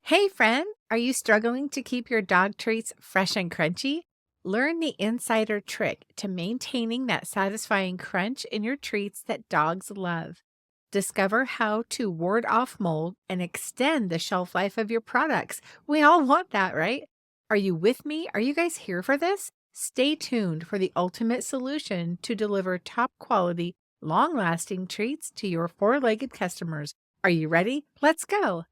Hey, friend, are you struggling to keep your dog treats fresh and crunchy? Learn the insider trick to maintaining that satisfying crunch in your treats that dogs love. Discover how to ward off mold and extend the shelf life of your products. We all want that, right? Are you with me? Are you guys here for this? Stay tuned for the ultimate solution to deliver top quality, long lasting treats to your four-legged customers. Are you ready? Let's go.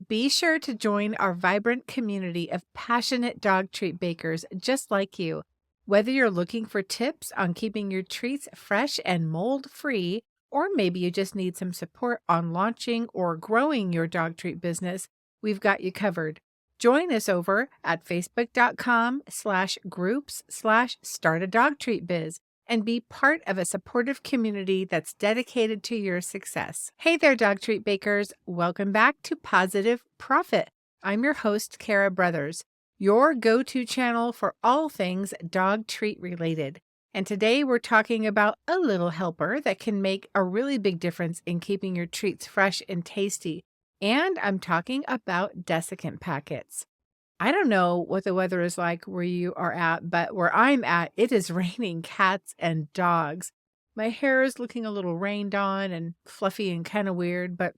Be sure to join our vibrant community of passionate dog treat bakers just like you. Whether you're looking for tips on keeping your treats fresh and mold free, or maybe you just need some support on launching or growing your dog treat business, we've got you covered. Join us over at facebook.com/groups/start-a-dog-treat-biz and be part of a supportive community that's dedicated to your success. Hey there, dog treat bakers. Welcome back to Positive Profit. I'm your host, Kara Brothers, your go-to channel for all things dog treat related. And today we're talking about a little helper that can make a really big difference in keeping your treats fresh and tasty. And I'm talking about desiccant packets. I don't know what the weather is like where you are at, but where I'm at, it is raining cats and dogs. My hair is looking a little rained on and fluffy and kind of weird, but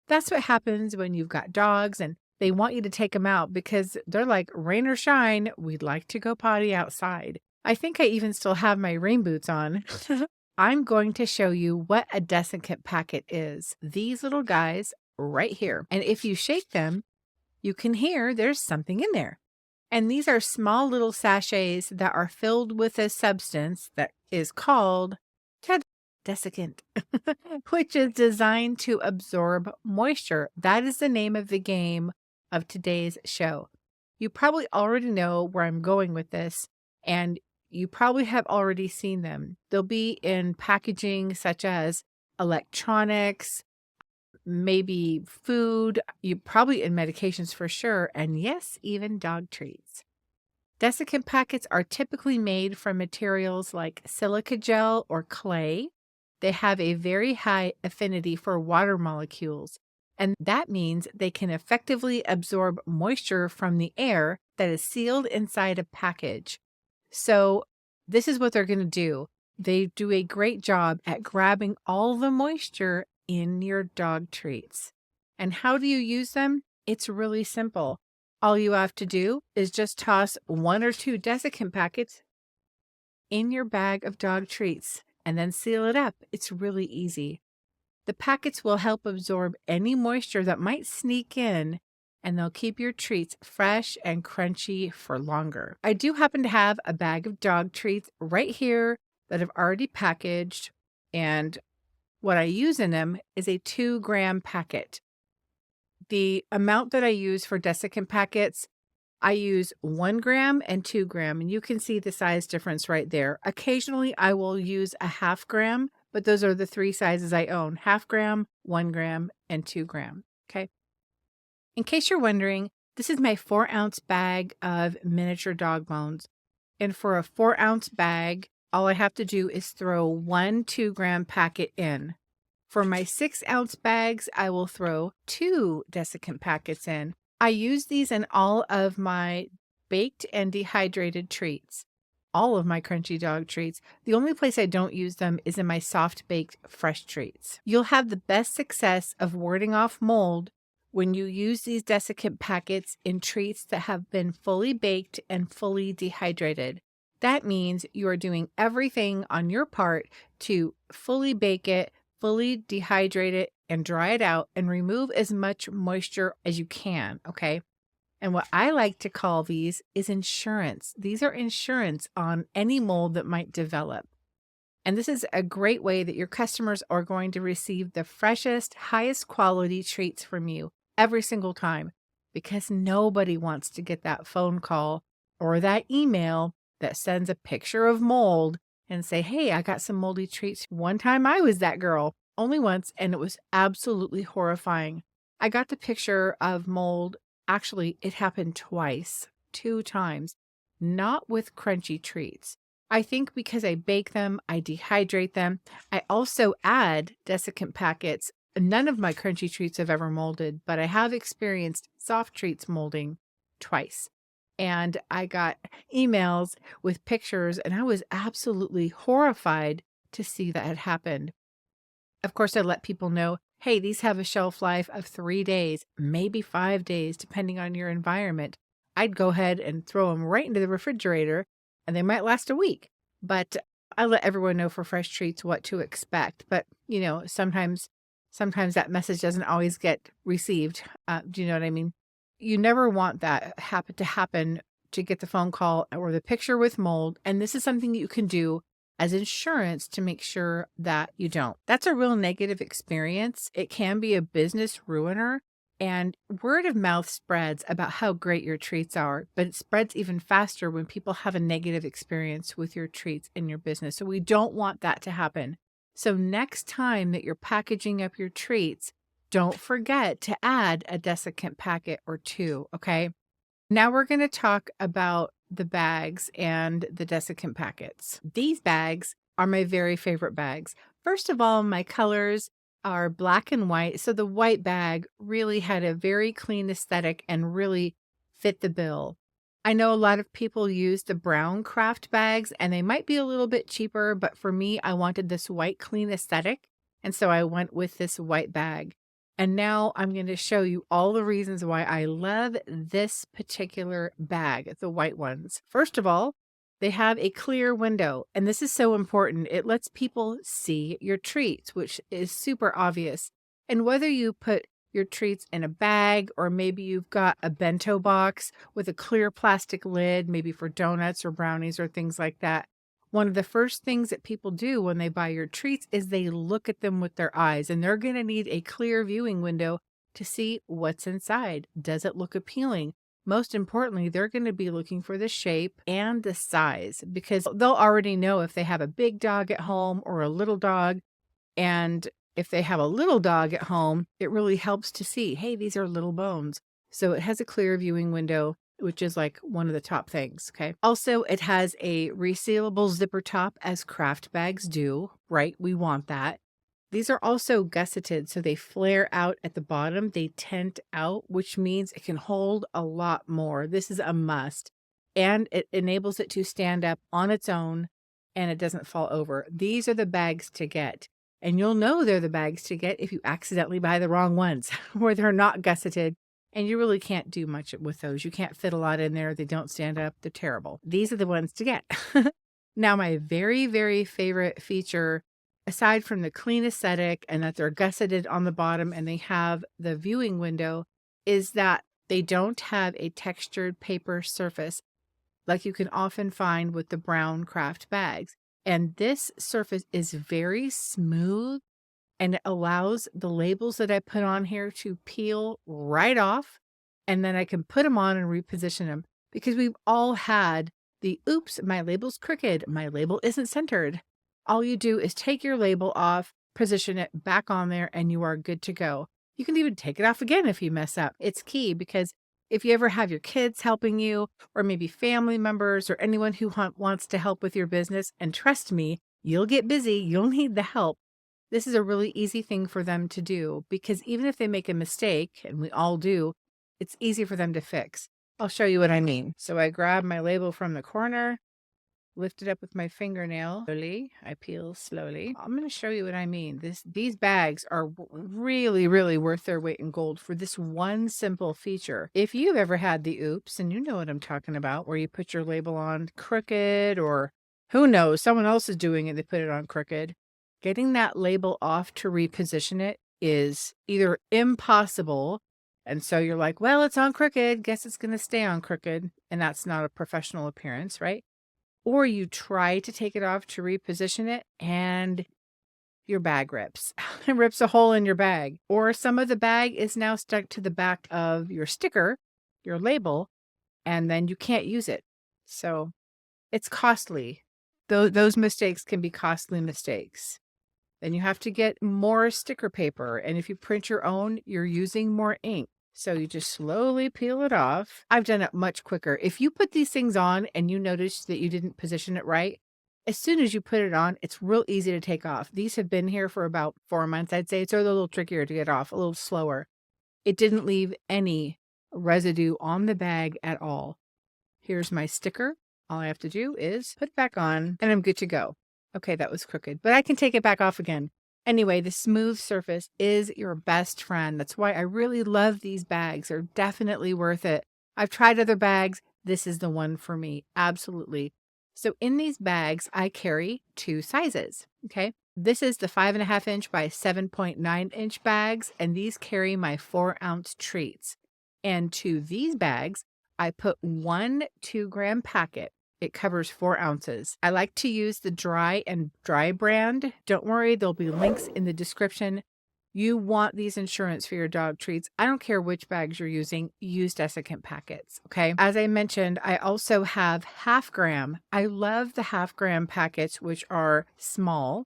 that's what happens when you've got dogs and they want you to take them out because they're like, rain or shine, we'd like to go potty outside. I think I even still have my rain boots on. I'm going to show you what a desiccant packet is. These little guys right here. And if you shake them, you can hear there's something in there. And these are small little sachets that are filled with a substance that is called desiccant, which is designed to absorb moisture. That is the name of the game of today's show. You probably already know where I'm going with this, and you probably have already seen them. They'll be in packaging such as electronics, maybe food, you probably in medications for sure, and yes, even dog treats. Desiccant packets are typically made from materials like silica gel or clay. They have a very high affinity for water molecules, and that means they can effectively absorb moisture from the air that is sealed inside a package. So this is what they're going to do. They do a great job at grabbing all the moisture in your dog treats. And how do you use them? It's really simple. All you have to do is just toss 1 or 2 desiccant packets in your bag of dog treats and then seal it up. It's really easy. The packets will help absorb any moisture that might sneak in, and they'll keep your treats fresh and crunchy for longer. I do happen to have a bag of dog treats right here that I've already packaged, and what I use in them is a 2-gram packet. The amount that I use for desiccant packets, I use 1 gram and 2 gram, and you can see the size difference right there. Occasionally, I will use a 1/2 gram, but those are the 3 sizes I own: 1/2 gram, 1 gram, and 2 gram. Okay. In case you're wondering, this is my 4-ounce bag of miniature dog bones. And for a 4-ounce bag, all I have to do is throw 1 2-gram packet in. For my 6-ounce bags, I will throw 2 desiccant packets in. I use these in all of my baked and dehydrated treats, all of my crunchy dog treats. The only place I don't use them is in my soft baked fresh treats. You'll have the best success of warding off mold when you use these desiccant packets in treats that have been fully baked and fully dehydrated. That means you are doing everything on your part to fully bake it, fully dehydrate it, and dry it out and remove as much moisture as you can, okay? And what I like to call these is insurance. These are insurance on any mold that might develop. And this is a great way that your customers are going to receive the freshest, highest quality treats from you every single time, because nobody wants to get that phone call or that email that sends a picture of mold and say, hey, I got some moldy treats. One time I was that girl, only once, and it was absolutely horrifying. I got the picture of mold. Actually, it happened twice, 2 times, not with crunchy treats. I think because I bake them, I dehydrate them. I also add desiccant packets None of my crunchy treats have ever molded, but I have experienced soft treats molding twice. And I got emails with pictures, and I was absolutely horrified to see that had happened. Of course, I let people know, hey, these have a shelf life of 3 days, maybe 5 days, depending on your environment. I'd go ahead and throw them right into the refrigerator, and they might last a week. But I let everyone know for fresh treats what to expect. But, sometimes that message doesn't always get received. Do you know what I mean? You never want that to happen, to get the phone call or the picture with mold. And this is something you can do as insurance to make sure that you don't. That's a real negative experience. It can be a business ruiner. And word of mouth spreads about how great your treats are, but it spreads even faster when people have a negative experience with your treats in your business. So we don't want that to happen. So next time that you're packaging up your treats, don't forget to add a desiccant packet or two, okay? Now we're going to talk about the bags and the desiccant packets. These bags are my very favorite bags. First of all, my colors are black and white. So the white bag really had a very clean aesthetic and really fit the bill. I know a lot of people use the brown craft bags and they might be a little bit cheaper, but for me, I wanted this white clean aesthetic. And so I went with this white bag. And now I'm going to show you all the reasons why I love this particular bag, the white ones. First of all, they have a clear window, and this is so important. It lets people see your treats, which is super obvious. And whether you put your treats in a bag or maybe you've got a bento box with a clear plastic lid, maybe for donuts or brownies or things like that, one of the first things that people do when they buy your treats is they look at them with their eyes, and they're going to need a clear viewing window to see what's inside. Does it look appealing? Most importantly, they're going to be looking for the shape and the size because they'll already know if they have a big dog at home or a little dog. And if they have a little dog at home, it really helps to see, hey, these are little bones. So it has a clear viewing window, which is like one of the top things, okay? Also, it has a resealable zipper top, as craft bags do, right? We want that. These are also gusseted, so they flare out at the bottom. They tent out, which means it can hold a lot more. This is a must. And it enables it to stand up on its own, and it doesn't fall over. These are the bags to get. And you'll know they're the bags to get if you accidentally buy the wrong ones, where they're not gusseted. And you really can't do much with those. You can't fit a lot in there. They don't stand up. They're terrible. These are the ones to get. Now, my very, very favorite feature, aside from the clean aesthetic and that they're gusseted on the bottom and they have the viewing window, is that they don't have a textured paper surface like you can often find with the brown craft bags. And this surface is very smooth, and it allows the labels that I put on here to peel right off, and then I can put them on and reposition them, because we've all had the, oops, my label's crooked, my label isn't centered. All you do is take your label off, position it back on there, and you are good to go. You can even take it off again if you mess up. It's key, because if you ever have your kids helping you, or maybe family members or anyone who wants to help with your business, and trust me, you'll get busy, you'll need the help. This is a really easy thing for them to do, because even if they make a mistake, and we all do, it's easy for them to fix. I'll show you what I mean. So I grab my label from the corner, lift it up with my fingernail. Slowly, I peel slowly. I'm going to show you what I mean. These bags are really, really worth their weight in gold for this one simple feature. If you've ever had the oops, and you know what I'm talking about, where you put your label on crooked, or who knows, someone else is doing it, they put it on crooked. Getting that label off to reposition it is either impossible, and so you're like, well, it's on crooked, guess it's going to stay on crooked, and that's not a professional appearance, right? Or you try to take it off to reposition it, and your bag rips. It rips a hole in your bag. Or some of the bag is now stuck to the back of your sticker, your label, and then you can't use it. So it's costly. Those mistakes can be costly mistakes. Then you have to get more sticker paper. And if you print your own, you're using more ink. So you just slowly peel it off. I've done it much quicker. If you put these things on and you notice that you didn't position it right, As soon as you put it on, it's real easy to take off. These have been here for about 4 months, I'd say, so they're a little trickier to get off, a little slower. It didn't leave any residue on the bag at all. Here's my sticker. All I have to do is put it back on and I'm good to go. Okay, that was crooked, but I can take it back off again. Anyway, the smooth surface is your best friend. That's why I really love these bags. They're definitely worth it. I've tried other bags. This is the one for me. Absolutely. So in these bags, I carry 2 sizes. Okay. This is the 5.5 inch by 7.9 inch bags, and these carry my 4-ounce treats. And to these bags, I put 1 2-gram packet. It covers 4 ounces. I like to use the dry brand. Don't worry, there'll be links in the description. You want these insurance for your dog treats. I don't care which bags you're using. Use Desiccant Packets, okay? As I mentioned, I also have 1/2 gram. I love the 1/2 gram packets, which are small.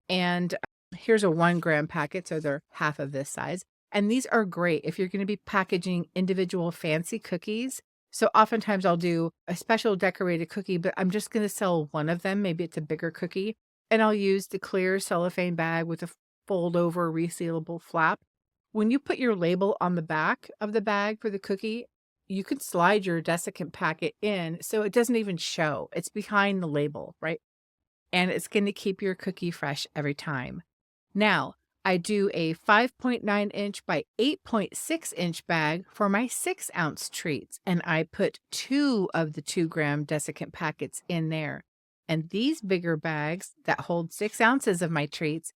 And here's a 1 gram packet, so they're half of this size. And these are great if you're going to be packaging individual fancy cookies. So oftentimes I'll do a special decorated cookie, but I'm just going to sell one of them. Maybe it's a bigger cookie. And I'll use the clear cellophane bag with a fold over resealable flap. When you put your label on the back of the bag for the cookie, you can slide your desiccant packet in so it doesn't even show. It's behind the label, right? And it's going to keep your cookie fresh every time. Now, I do a 5.9 inch by 8.6 inch bag for my 6-ounce treats, and I put 2 of the 2 gram desiccant packets in there. And these bigger bags that hold 6 ounces of my treats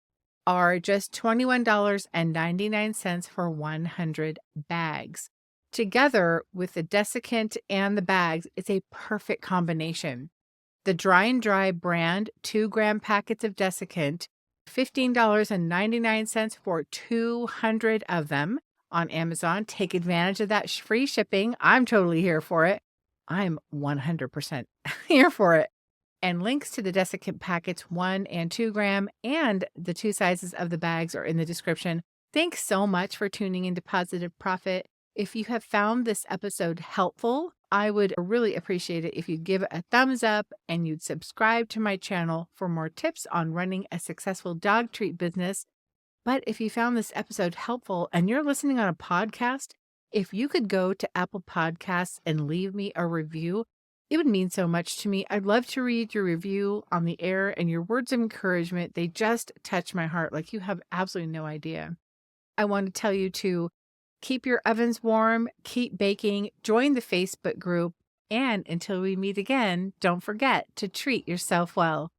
are just $21.99 for 100 bags. Together with the desiccant and the bags, it's a perfect combination. The Dry brand 2 gram packets of desiccant, $15.99 for 200 of them on Amazon. Take advantage of that free shipping. I'm totally here for it. I'm 100% here for it. And links to the desiccant packets 1 and 2 gram and the 2 sizes of the bags are in the description. Thanks so much for tuning into Positive Profit. If you have found this episode helpful, I would really appreciate it if you'd give it a thumbs up and you'd subscribe to my channel for more tips on running a successful dog treat business. But if you found this episode helpful and you're listening on a podcast, if you could go to Apple Podcasts and leave me a review, it would mean so much to me. I'd love to read your review on the air, and your words of encouragement, they just touch my heart like you have absolutely no idea. I want to tell you to keep your ovens warm, keep baking, join the Facebook group, and until we meet again, don't forget to treat yourself well.